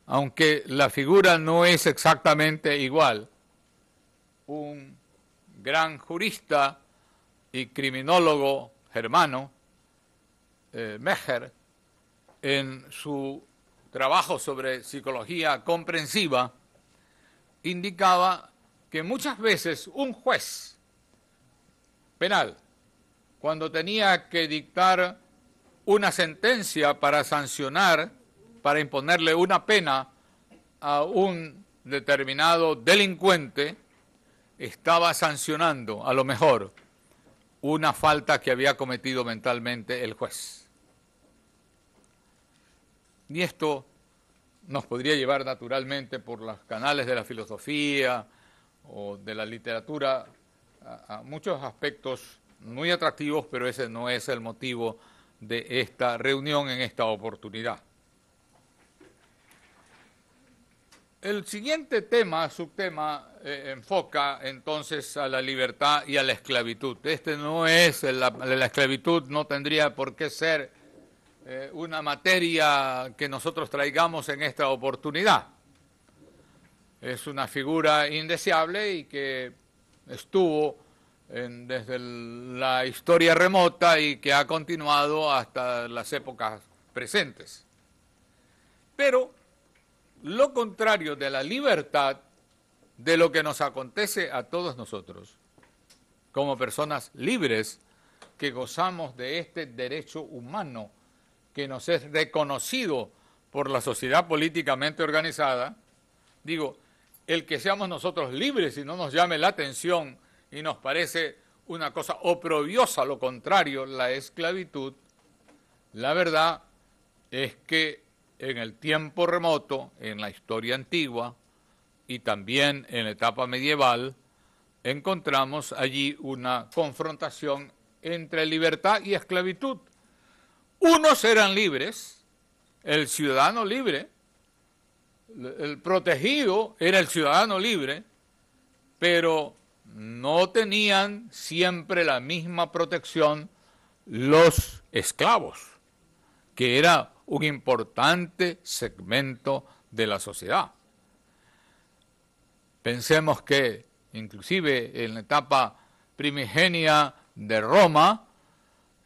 aunque la figura no es exactamente igual. Un gran jurista y criminólogo germano, Mecher, en su trabajo sobre psicología comprensiva, indicaba que muchas veces un juez penal, cuando tenía que dictar una sentencia para sancionar, para imponerle una pena a un determinado delincuente, estaba sancionando, a lo mejor, una falta que había cometido mentalmente el juez. Y esto nos podría llevar naturalmente por los canales de la filosofía o de la literatura a muchos aspectos muy atractivos, pero ese no es el motivo de esta reunión en esta oportunidad. El siguiente tema, subtema, enfoca entonces a la libertad y a la esclavitud. Este no es, la esclavitud no tendría por qué ser una materia que nosotros traigamos en esta oportunidad. Es una figura indeseable y que estuvo desde la historia remota y que ha continuado hasta las épocas presentes. Pero lo contrario de la libertad, de lo que nos acontece a todos nosotros, como personas libres que gozamos de este derecho humano que nos es reconocido por la sociedad políticamente organizada, digo, el que seamos nosotros libres y no nos llame la atención y nos parece una cosa oprobiosa, lo contrario, la esclavitud, la verdad es que en el tiempo remoto, en la historia antigua y también en la etapa medieval, encontramos allí una confrontación entre libertad y esclavitud. Unos eran libres, el ciudadano libre, el protegido era el ciudadano libre, pero no tenían siempre la misma protección los esclavos, que era un importante segmento de la sociedad. Pensemos que inclusive en la etapa primigenia de Roma,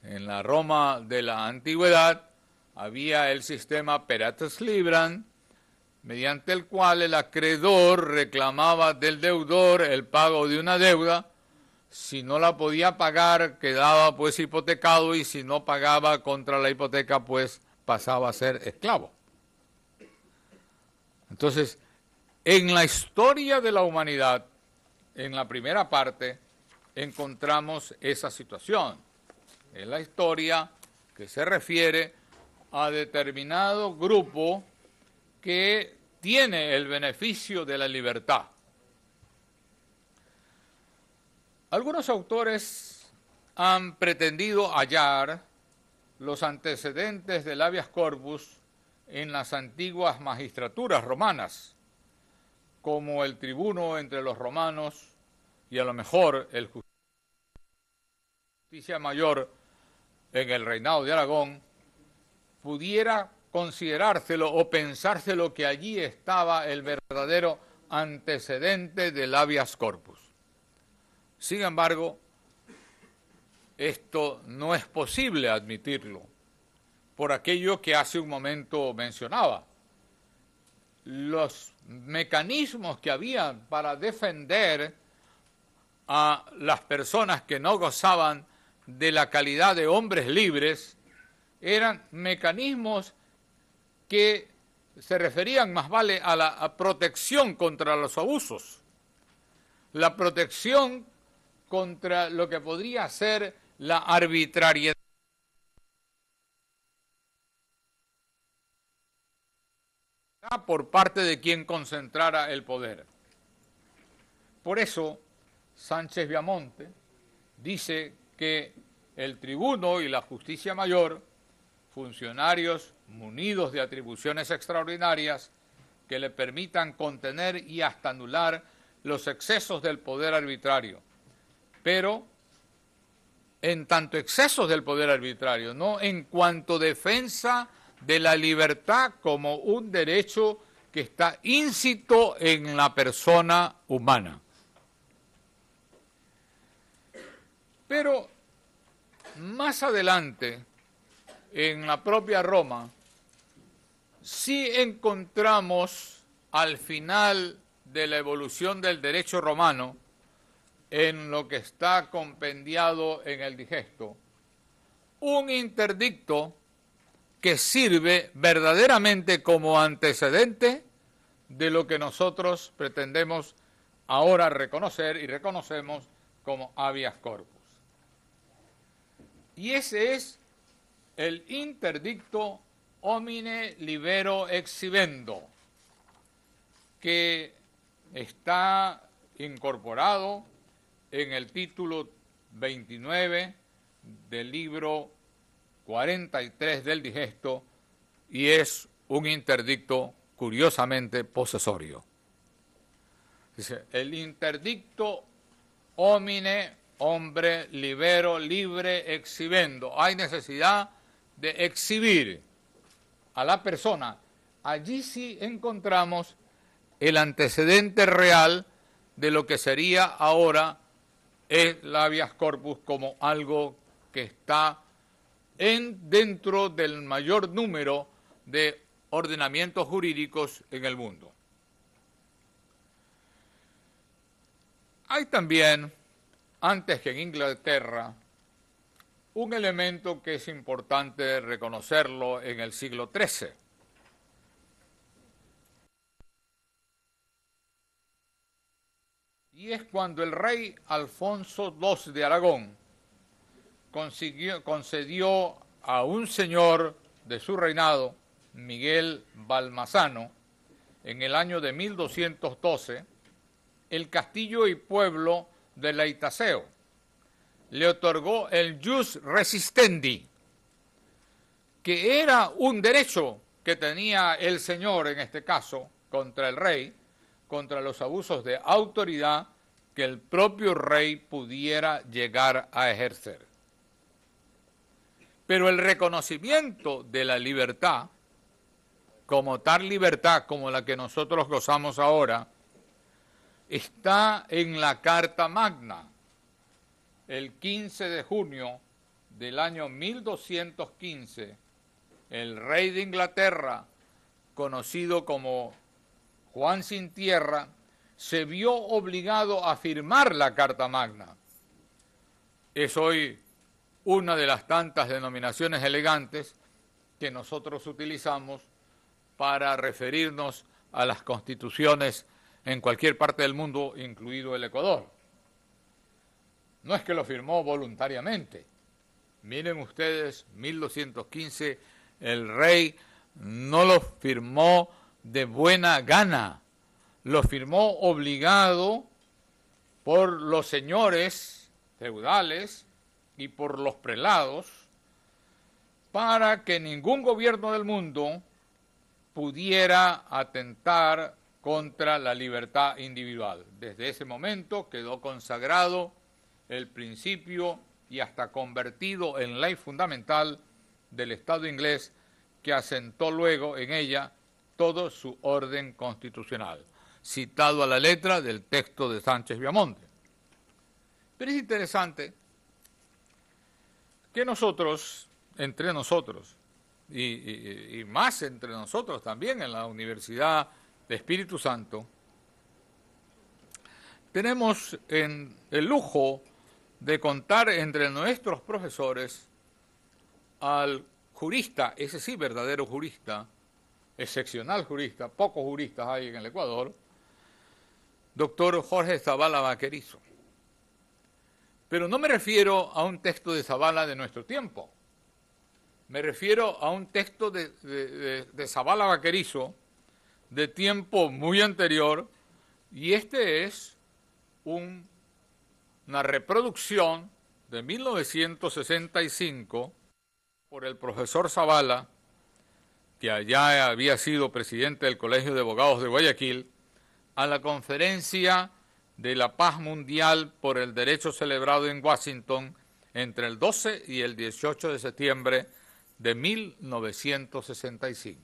en la Roma de la antigüedad, había el sistema peratus libram, mediante el cual el acreedor reclamaba del deudor el pago de una deuda. Si no la podía pagar, quedaba pues hipotecado, y si no pagaba contra la hipoteca, pues pasaba a ser esclavo. Entonces, en la historia de la humanidad, en la primera parte, encontramos esa situación. Es la historia que se refiere a determinado grupo que tiene el beneficio de la libertad. Algunos autores han pretendido hallar los antecedentes del habeas corpus en las antiguas magistraturas romanas, como el tribuno entre los romanos y a lo mejor el justicia mayor en el reinado de Aragón, pudiera considerárselo o pensárselo que allí estaba el verdadero antecedente del habeas corpus. Sin embargo, esto no es posible admitirlo, por aquello que hace un momento mencionaba. Los mecanismos que había para defender a las personas que no gozaban de la calidad de hombres libres eran mecanismos que se referían más vale a la protección contra los abusos, la protección contra lo que podría ser la arbitrariedad por parte de quien concentrara el poder. Por eso, Sánchez Viamonte dice que el tribuno y la justicia mayor, funcionarios munidos de atribuciones extraordinarias que le permitan contener y hasta anular los excesos del poder arbitrario, pero en tanto excesos del poder arbitrario, no en cuanto defensa de la libertad como un derecho que está íncito en la persona humana. Pero más adelante, en la propia Roma, sí encontramos al final de la evolución del derecho romano, en lo que está compendiado en el Digesto, un interdicto que sirve verdaderamente como antecedente de lo que nosotros pretendemos ahora reconocer y reconocemos como habeas corpus. Y ese es el interdicto homine libero exhibendo, que está incorporado en el título 29 del libro 43 del Digesto, y es un interdicto curiosamente posesorio. Dice, el interdicto homine, hombre, libero, libre, exhibendo. Hay necesidad de exhibir a la persona. Allí sí encontramos el antecedente real de lo que sería ahora el habeas corpus como algo que está dentro del mayor número de ordenamientos jurídicos en el mundo. Hay también, antes que en Inglaterra, un elemento que es importante reconocerlo en el siglo XIII. Y es cuando el rey Alfonso II de Aragón concedió a un señor de su reinado, Miguel Balmasano, en el año de 1212, el castillo y pueblo de Leitaseo. Le otorgó el jus resistendi, que era un derecho que tenía el señor, en este caso, contra el rey, contra los abusos de autoridad que el propio rey pudiera llegar a ejercer. Pero el reconocimiento de la libertad, como tal libertad como la que nosotros gozamos ahora, está en la Carta Magna. El 15 de junio del año 1215, el rey de Inglaterra, conocido como Juan Sin Tierra, se vio obligado a firmar la Carta Magna. Es hoy una de las tantas denominaciones elegantes que nosotros utilizamos para referirnos a las constituciones en cualquier parte del mundo, incluido el Ecuador. No es que lo firmó voluntariamente. Miren ustedes, 1215, el rey no lo firmó de buena gana, lo firmó obligado por los señores feudales y por los prelados para que ningún gobierno del mundo pudiera atentar contra la libertad individual. Desde ese momento quedó consagrado el principio y hasta convertido en ley fundamental del Estado inglés, que asentó luego en ella todo su orden constitucional, citado a la letra del texto de Sánchez Viamonte. Pero es interesante que nosotros, entre nosotros, y más entre nosotros también en la Universidad de Espíritu Santo, tenemos el lujo de contar entre nuestros profesores al jurista, ese sí verdadero jurista, excepcional jurista, pocos juristas hay en el Ecuador, doctor Jorge Zavala Vaquerizo. Pero no me refiero a un texto de Zavala de nuestro tiempo, me refiero a un texto de Zavala Vaquerizo de tiempo muy anterior, y este es una reproducción de 1965 por el profesor Zavala, que allá había sido presidente del Colegio de Abogados de Guayaquil, a la Conferencia de la Paz Mundial por el Derecho celebrado en Washington entre el 12 y el 18 de septiembre de 1965.